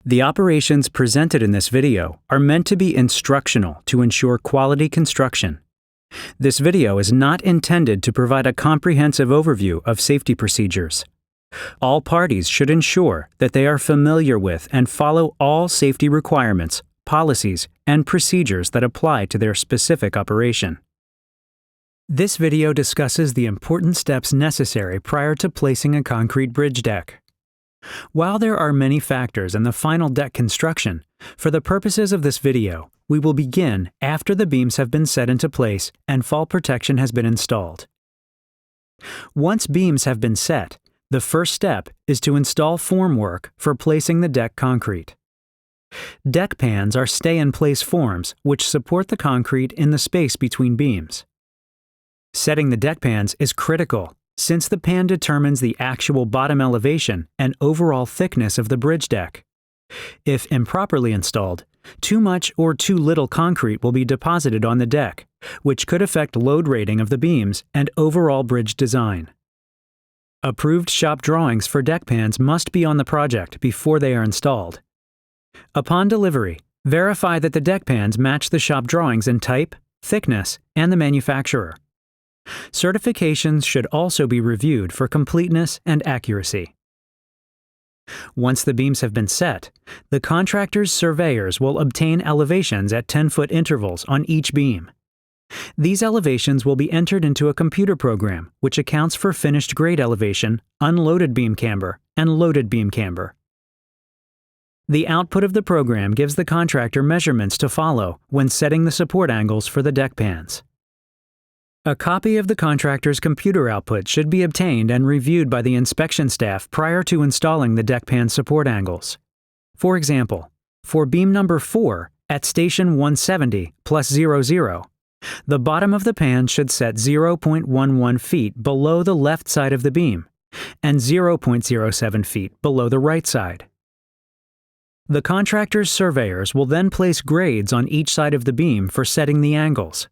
The operations presented in this video are meant to be instructional to ensure quality construction. This video is not intended to provide a comprehensive overview of safety procedures. All parties should ensure that they are familiar with and follow all safety requirements, policies, and procedures that apply to their specific operation. This video discusses the important steps necessary prior to placing a concrete bridge deck. While there are many factors in the final deck construction, for the purposes of this video, we will begin after the beams have been set into place and fall protection has been installed. Once beams have been set, the first step is to install formwork for placing the deck concrete. Deck pans are stay-in-place forms which support the concrete in the space between beams. Setting the deck pans is critical, since the pan determines the actual bottom elevation and overall thickness of the bridge deck. If improperly installed, too much or too little concrete will be deposited on the deck, which could affect load rating of the beams and overall bridge design. Approved shop drawings for deck pans must be on the project before they are installed. Upon delivery, verify that the deck pans match the shop drawings in type, thickness, and the manufacturer. Certifications should also be reviewed for completeness and accuracy. Once the beams have been set, the contractor's surveyors will obtain elevations at 10-foot intervals on each beam. These elevations will be entered into a computer program which accounts for finished grade elevation, unloaded beam camber, and loaded beam camber. The output of the program gives the contractor measurements to follow when setting the support angles for the deck pans. A copy of the contractor's computer output should be obtained and reviewed by the inspection staff prior to installing the deck pan support angles. For example, for beam number 4 at station 170 plus 00, the bottom of the pan should set 0.11 feet below the left side of the beam and 0.07 feet below the right side. The contractor's surveyors will then place grades on each side of the beam for setting the angles.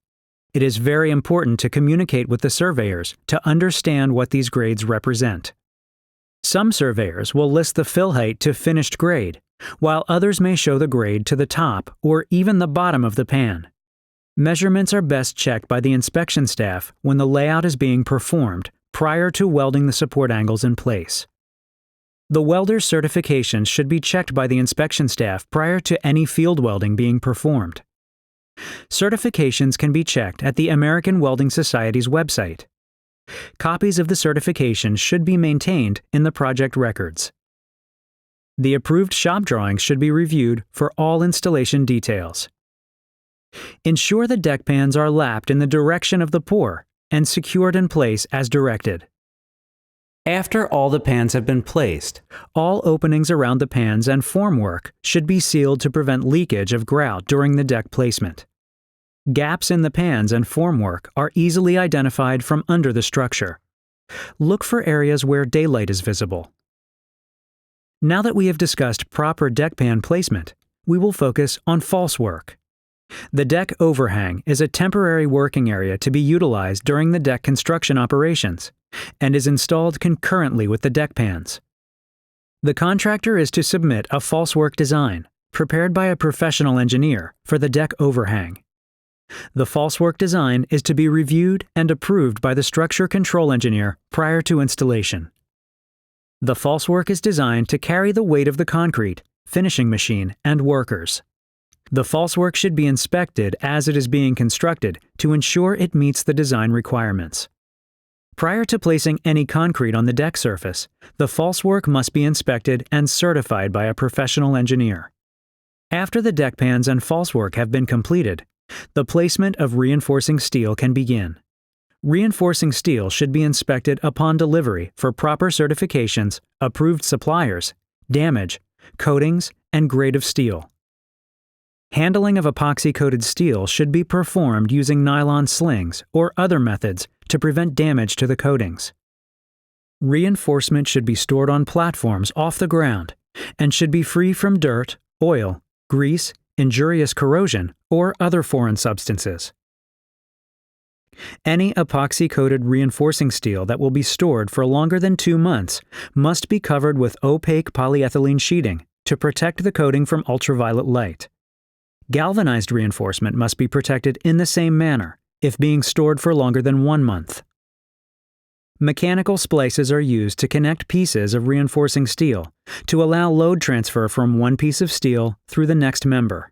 It is very important to communicate with the surveyors to understand what these grades represent. Some surveyors will list the fill height to finished grade, while others may show the grade to the top or even the bottom of the pan. Measurements are best checked by the inspection staff when the layout is being performed prior to welding the support angles in place. The welder's certifications should be checked by the inspection staff prior to any field welding being performed. Certifications can be checked at the American Welding Society's website. Copies of the certification should be maintained in the project records. The approved shop drawings should be reviewed for all installation details. Ensure the deck pans are lapped in the direction of the pour and secured in place as directed. After all the pans have been placed, all openings around the pans and formwork should be sealed to prevent leakage of grout during the deck placement. Gaps in the pans and formwork are easily identified from under the structure. Look for areas where daylight is visible. Now that we have discussed proper deck pan placement, we will focus on falsework. The deck overhang is a temporary working area to be utilized during the deck construction operations and is installed concurrently with the deck pans. The contractor is to submit a falsework design, prepared by a professional engineer, for the deck overhang. The falsework design is to be reviewed and approved by the structure control engineer prior to installation. The falsework is designed to carry the weight of the concrete, finishing machine, and workers. The falsework should be inspected as it is being constructed to ensure it meets the design requirements. Prior to placing any concrete on the deck surface, the falsework must be inspected and certified by a professional engineer. After the deck pans and falsework have been completed, the placement of reinforcing steel can begin. Reinforcing steel should be inspected upon delivery for proper certifications, approved suppliers, damage, coatings, and grade of steel. Handling of epoxy-coated steel should be performed using nylon slings or other methods to prevent damage to the coatings. Reinforcement should be stored on platforms off the ground and should be free from dirt, oil, grease, injurious corrosion, or other foreign substances. Any epoxy-coated reinforcing steel that will be stored for longer than 2 months must be covered with opaque polyethylene sheeting to protect the coating from ultraviolet light. Galvanized reinforcement must be protected in the same manner if being stored for longer than 1 month. Mechanical splices are used to connect pieces of reinforcing steel to allow load transfer from one piece of steel through the next member.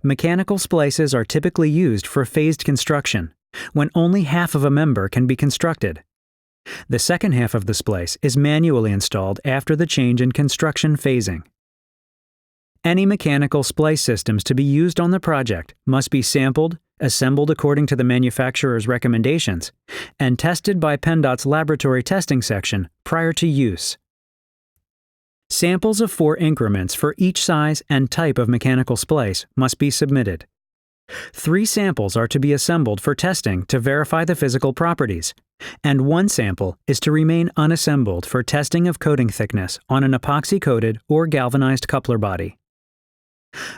Mechanical splices are typically used for phased construction, when only half of a member can be constructed. The second half of the splice is manually installed after the change in construction phasing. Any mechanical splice systems to be used on the project must be sampled, assembled according to the manufacturer's recommendations, and tested by PennDOT's laboratory testing section prior to use. Samples of 4 increments for each size and type of mechanical splice must be submitted. 3 samples are to be assembled for testing to verify the physical properties, and 1 sample is to remain unassembled for testing of coating thickness on an epoxy-coated or galvanized coupler body.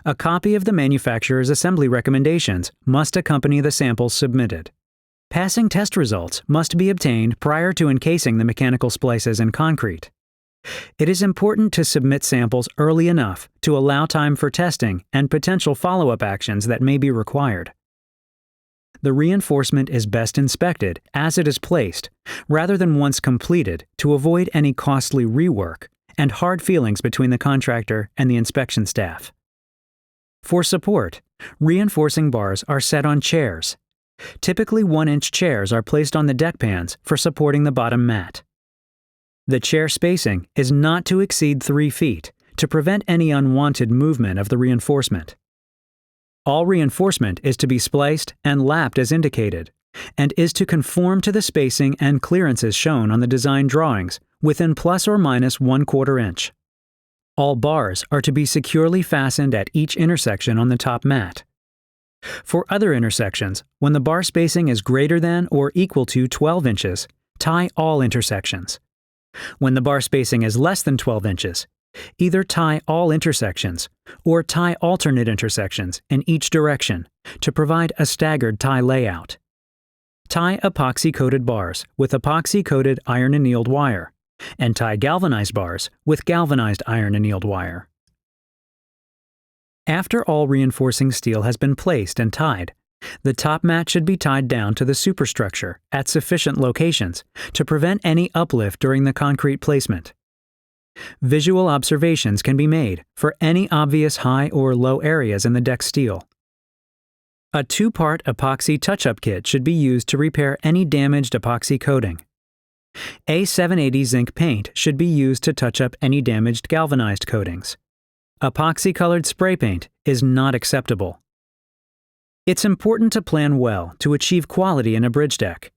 A copy of the manufacturer's assembly recommendations must accompany the samples submitted. Passing test results must be obtained prior to encasing the mechanical splices in concrete. It is important to submit samples early enough to allow time for testing and potential follow-up actions that may be required. The reinforcement is best inspected as it is placed, rather than once completed, to avoid any costly rework and hard feelings between the contractor and the inspection staff. For support, reinforcing bars are set on chairs. Typically 1-inch chairs are placed on the deck pans for supporting the bottom mat. The chair spacing is not to exceed 3 feet to prevent any unwanted movement of the reinforcement. All reinforcement is to be spliced and lapped as indicated, and is to conform to the spacing and clearances shown on the design drawings within plus or minus 1/4 inch. All bars are to be securely fastened at each intersection on the top mat. For other intersections, when the bar spacing is greater than or equal to 12 inches, tie all intersections. When the bar spacing is less than 12 inches, either tie all intersections or tie alternate intersections in each direction to provide a staggered tie layout. Tie epoxy-coated bars with epoxy-coated iron annealed wire, and tie galvanized bars with galvanized iron annealed wire. After all reinforcing steel has been placed and tied, the top mat should be tied down to the superstructure at sufficient locations to prevent any uplift during the concrete placement. Visual observations can be made for any obvious high or low areas in the deck steel. A 2-part epoxy touch-up kit should be used to repair any damaged epoxy coating. A780 zinc paint should be used to touch up any damaged galvanized coatings. Epoxy-colored spray paint is not acceptable. It's important to plan well to achieve quality in a bridge deck.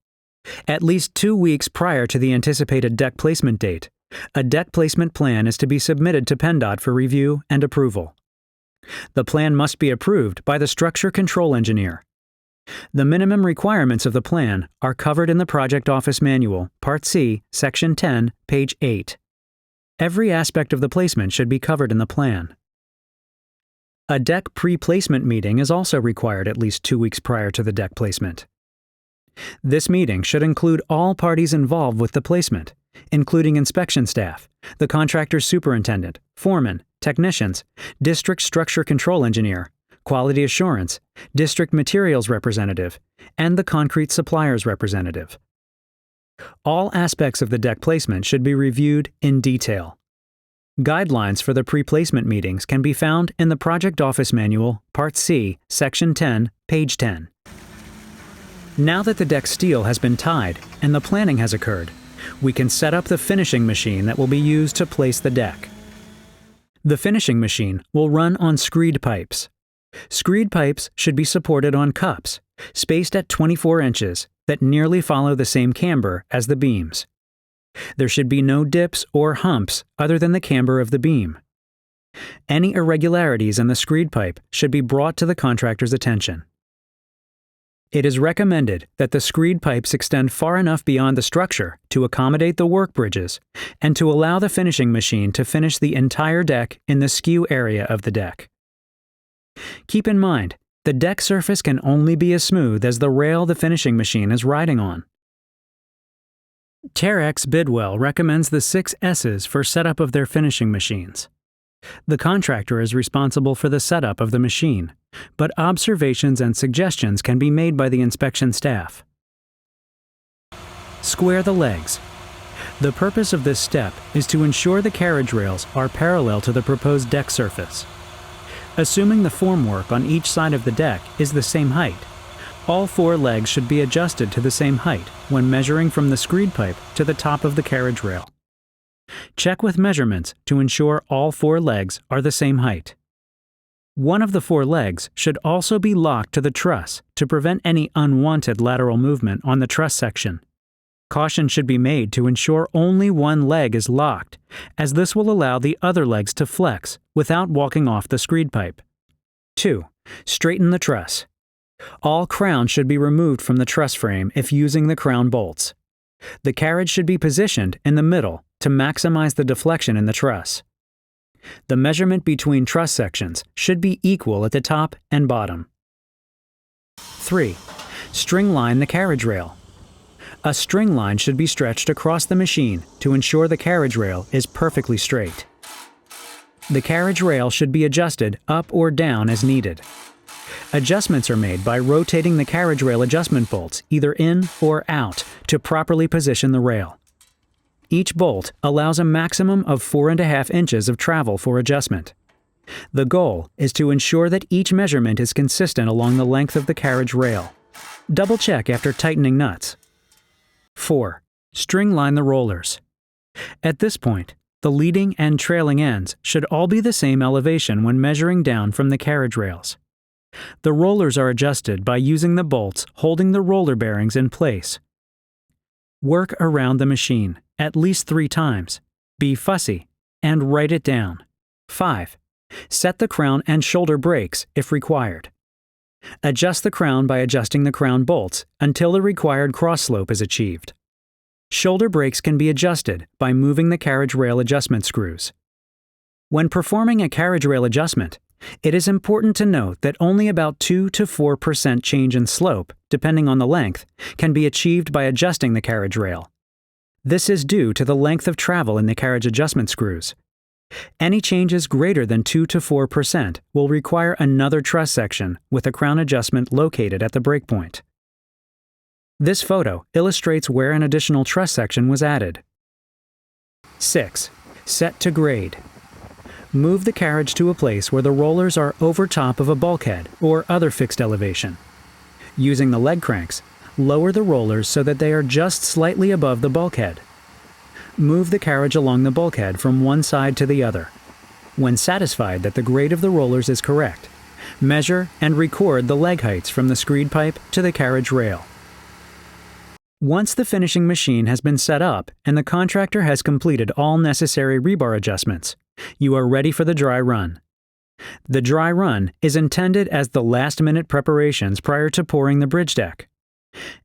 At least 2 weeks prior to the anticipated deck placement date, a deck placement plan is to be submitted to PennDOT for review and approval. The plan must be approved by the structure control engineer. The minimum requirements of the plan are covered in the Project Office Manual, Part C, Section 10, page 8. Every aspect of the placement should be covered in the plan. A deck pre-placement meeting is also required at least 2 weeks prior to the deck placement. This meeting should include all parties involved with the placement, including inspection staff, the contractor's superintendent, foreman, technicians, district structure control engineer, quality assurance, district materials representative, and the concrete supplier's representative. All aspects of the deck placement should be reviewed in detail. Guidelines for the pre-placement meetings can be found in the Project Office Manual, Part C, Section 10, page 10. Now that the deck steel has been tied and the planning has occurred, we can set up the finishing machine that will be used to place the deck. The finishing machine will run on screed pipes. Screed pipes should be supported on cups, spaced at 24 inches, that nearly follow the same camber as the beams. There should be no dips or humps other than the camber of the beam. Any irregularities in the screed pipe should be brought to the contractor's attention. It is recommended that the screed pipes extend far enough beyond the structure to accommodate the work bridges and to allow the finishing machine to finish the entire deck in the skew area of the deck. Keep in mind, the deck surface can only be as smooth as the rail the finishing machine is riding on. Terex Bidwell recommends the 6 S's for setup of their finishing machines. The contractor is responsible for the setup of the machine, but observations and suggestions can be made by the inspection staff. Square the legs. The purpose of this step is to ensure the carriage rails are parallel to the proposed deck surface. Assuming the formwork on each side of the deck is the same height, all 4 legs should be adjusted to the same height when measuring from the screed pipe to the top of the carriage rail. Check with measurements to ensure all 4 legs are the same height. One of the 4 legs should also be locked to the truss to prevent any unwanted lateral movement on the truss section. Caution should be made to ensure only one leg is locked, as this will allow the other legs to flex without walking off the screed pipe. 2. Straighten the truss. All crown should be removed from the truss frame if using the crown bolts. The carriage should be positioned in the middle to maximize the deflection in the truss. The measurement between truss sections should be equal at the top and bottom. 3. String line the carriage rail. A string line should be stretched across the machine to ensure the carriage rail is perfectly straight. The carriage rail should be adjusted up or down as needed. Adjustments are made by rotating the carriage rail adjustment bolts either in or out to properly position the rail. Each bolt allows a maximum of 4.5 inches of travel for adjustment. The goal is to ensure that each measurement is consistent along the length of the carriage rail. Double check after tightening nuts. 4. String line the rollers. At this point, the leading and trailing ends should all be the same elevation when measuring down from the carriage rails. The rollers are adjusted by using the bolts holding the roller bearings in place. Work around the machine at least 3 times. Be fussy and write it down. 5. Set the crown and shoulder brakes if required. Adjust the crown by adjusting the crown bolts until the required cross slope is achieved. Shoulder brakes can be adjusted by moving the carriage rail adjustment screws. When performing a carriage rail adjustment, it is important to note that only about 2 to 4% change in slope, depending on the length, can be achieved by adjusting the carriage rail. This is due to the length of travel in the carriage adjustment screws. Any changes greater than 2 to 4% will require another truss section with a crown adjustment located at the breakpoint. This photo illustrates where an additional truss section was added. 6. Set to grade. Move the carriage to a place where the rollers are over top of a bulkhead or other fixed elevation. Using the leg cranks, lower the rollers so that they are just slightly above the bulkhead. Move the carriage along the bulkhead from one side to the other. When satisfied that the grade of the rollers is correct, measure and record the leg heights from the screed pipe to the carriage rail. Once the finishing machine has been set up and the contractor has completed all necessary rebar adjustments, you are ready for the dry run. The dry run is intended as the last-minute preparations prior to pouring the bridge deck.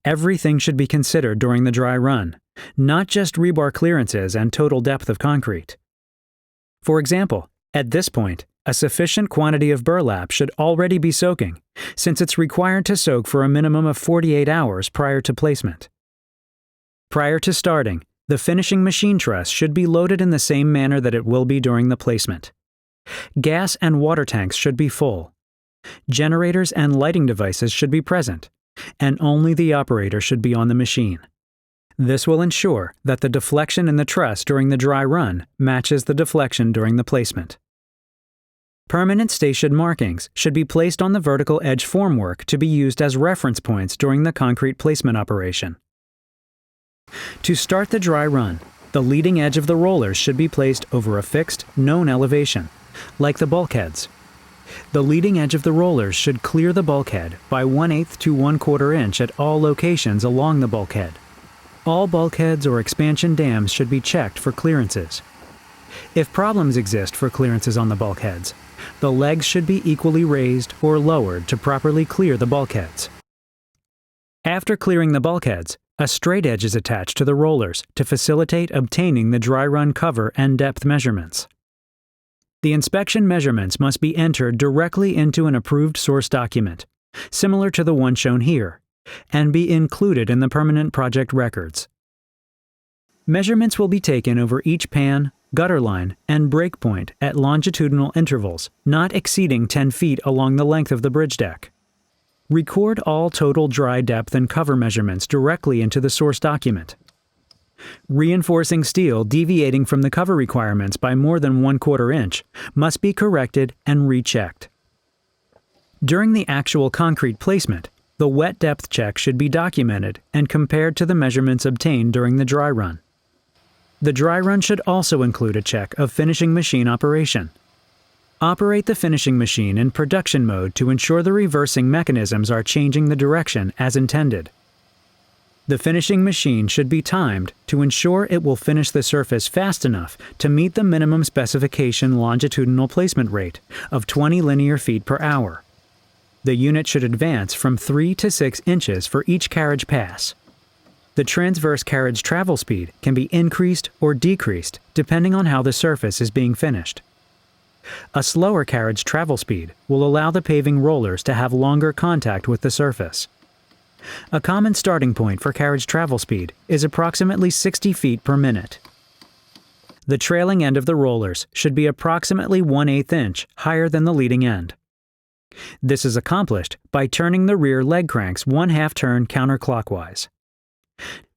Everything should be considered during the dry run, not just rebar clearances and total depth of concrete. For example, at this point, a sufficient quantity of burlap should already be soaking, since it's required to soak for a minimum of 48 hours prior to placement. Prior to starting, the finishing machine truss should be loaded in the same manner that it will be during the placement. Gas and water tanks should be full. Generators and lighting devices should be present, and only the operator should be on the machine. This will ensure that the deflection in the truss during the dry run matches the deflection during the placement. Permanent station markings should be placed on the vertical edge formwork to be used as reference points during the concrete placement operation. To start the dry run, the leading edge of the rollers should be placed over a fixed, known elevation, like the bulkheads. The leading edge of the rollers should clear the bulkhead by 1/8 to 1/4 inch at all locations along the bulkhead. All bulkheads or expansion dams should be checked for clearances. If problems exist for clearances on the bulkheads, the legs should be equally raised or lowered to properly clear the bulkheads. After clearing the bulkheads, a straight edge is attached to the rollers to facilitate obtaining the dry run cover and depth measurements. The inspection measurements must be entered directly into an approved source document, similar to the one shown here, and be included in the permanent project records. Measurements will be taken over each pan, gutter line, and break point at longitudinal intervals not exceeding 10 feet along the length of the bridge deck. Record all total dry depth and cover measurements directly into the source document. Reinforcing steel deviating from the cover requirements by more than 1/4 inch must be corrected and rechecked. During the actual concrete placement, the wet depth check should be documented and compared to the measurements obtained during the dry run. The dry run should also include a check of finishing machine operation. Operate the finishing machine in production mode to ensure the reversing mechanisms are changing the direction as intended. The finishing machine should be timed to ensure it will finish the surface fast enough to meet the minimum specification longitudinal placement rate of 20 linear feet per hour. The unit should advance from 3 to 6 inches for each carriage pass. The transverse carriage travel speed can be increased or decreased depending on how the surface is being finished. A slower carriage travel speed will allow the paving rollers to have longer contact with the surface. A common starting point for carriage travel speed is approximately 60 feet per minute. The trailing end of the rollers should be approximately 1/8 inch higher than the leading end. This is accomplished by turning the rear leg cranks 1/2 turn counterclockwise.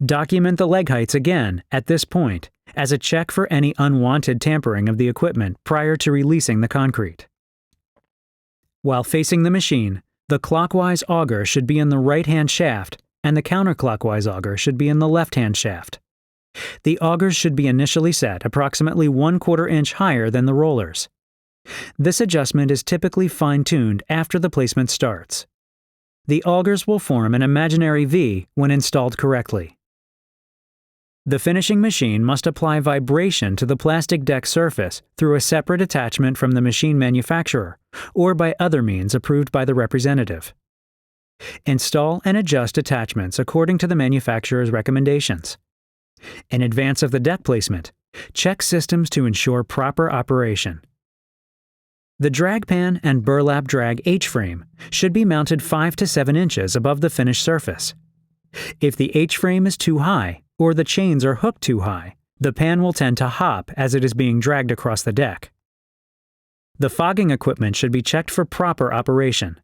Document the leg heights again at this point as a check for any unwanted tampering of the equipment prior to releasing the concrete. While facing the machine, the clockwise auger should be in the right-hand shaft and the counterclockwise auger should be in the left-hand shaft. The augers should be initially set approximately 1/4 inch higher than the rollers. This adjustment is typically fine-tuned after the placement starts. The augers will form an imaginary V when installed correctly. The finishing machine must apply vibration to the plastic deck surface through a separate attachment from the machine manufacturer or by other means approved by the representative. Install and adjust attachments according to the manufacturer's recommendations. In advance of the deck placement, check systems to ensure proper operation. The drag pan and burlap drag H-frame should be mounted 5 to 7 inches above the finished surface. If the H-frame is too high or the chains are hooked too high, the pan will tend to hop as it is being dragged across the deck. The fogging equipment should be checked for proper operation.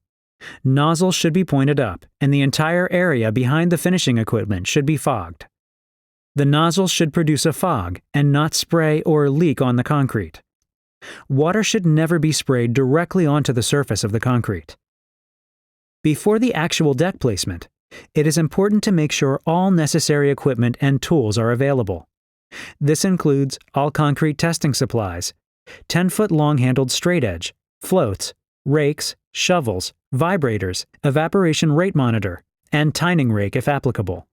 Nozzles should be pointed up, and the entire area behind the finishing equipment should be fogged. The nozzles should produce a fog and not spray or leak on the concrete. Water should never be sprayed directly onto the surface of the concrete. Before the actual deck placement, it is important to make sure all necessary equipment and tools are available. This includes all concrete testing supplies, 10-foot long-handled straight edge, floats, rakes, shovels, vibrators, evaporation rate monitor, and tining rake if applicable.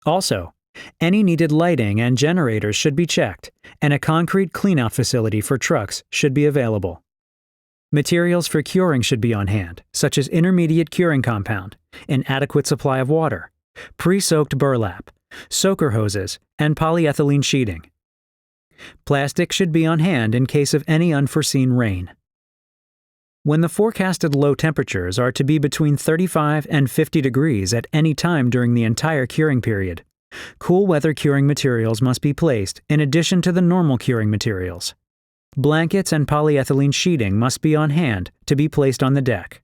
Also, any needed lighting and generators should be checked, and a concrete cleanout facility for trucks should be available. Materials for curing should be on hand, such as intermediate curing compound, an adequate supply of water, pre-soaked burlap, soaker hoses, and polyethylene sheeting. Plastic should be on hand in case of any unforeseen rain. When the forecasted low temperatures are to be between 35 and 50 degrees at any time during the entire curing period, cool weather curing materials must be placed in addition to the normal curing materials. Blankets and polyethylene sheeting must be on hand to be placed on the deck.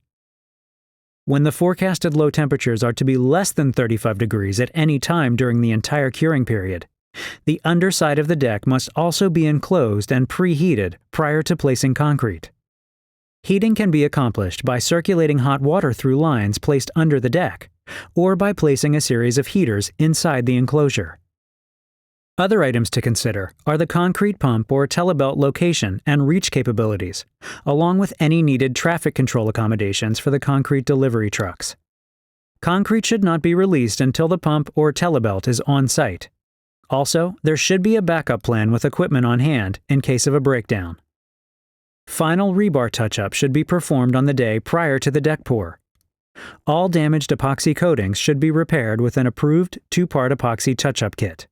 When the forecasted low temperatures are to be less than 35 degrees at any time during the entire curing period, the underside of the deck must also be enclosed and preheated prior to placing concrete. Heating can be accomplished by circulating hot water through lines placed under the deck, or by placing a series of heaters inside the enclosure. Other items to consider are the concrete pump or telebelt location and reach capabilities, along with any needed traffic control accommodations for the concrete delivery trucks. Concrete should not be released until the pump or telebelt is on site. Also, there should be a backup plan with equipment on hand in case of a breakdown. Final rebar touch-up should be performed on the day prior to the deck pour. All damaged epoxy coatings should be repaired with an approved 2-part epoxy touch-up kit.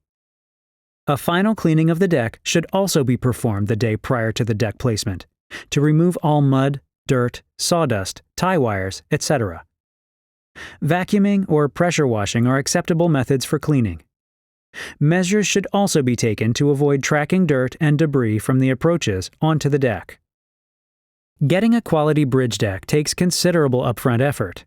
A final cleaning of the deck should also be performed the day prior to the deck placement to remove all mud, dirt, sawdust, tie wires, etc. Vacuuming or pressure washing are acceptable methods for cleaning. Measures should also be taken to avoid tracking dirt and debris from the approaches onto the deck. Getting a quality bridge deck takes considerable upfront effort.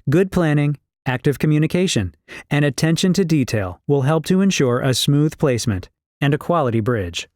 Good planning, active communication, and attention to detail will help to ensure a smooth placement and a quality bridge.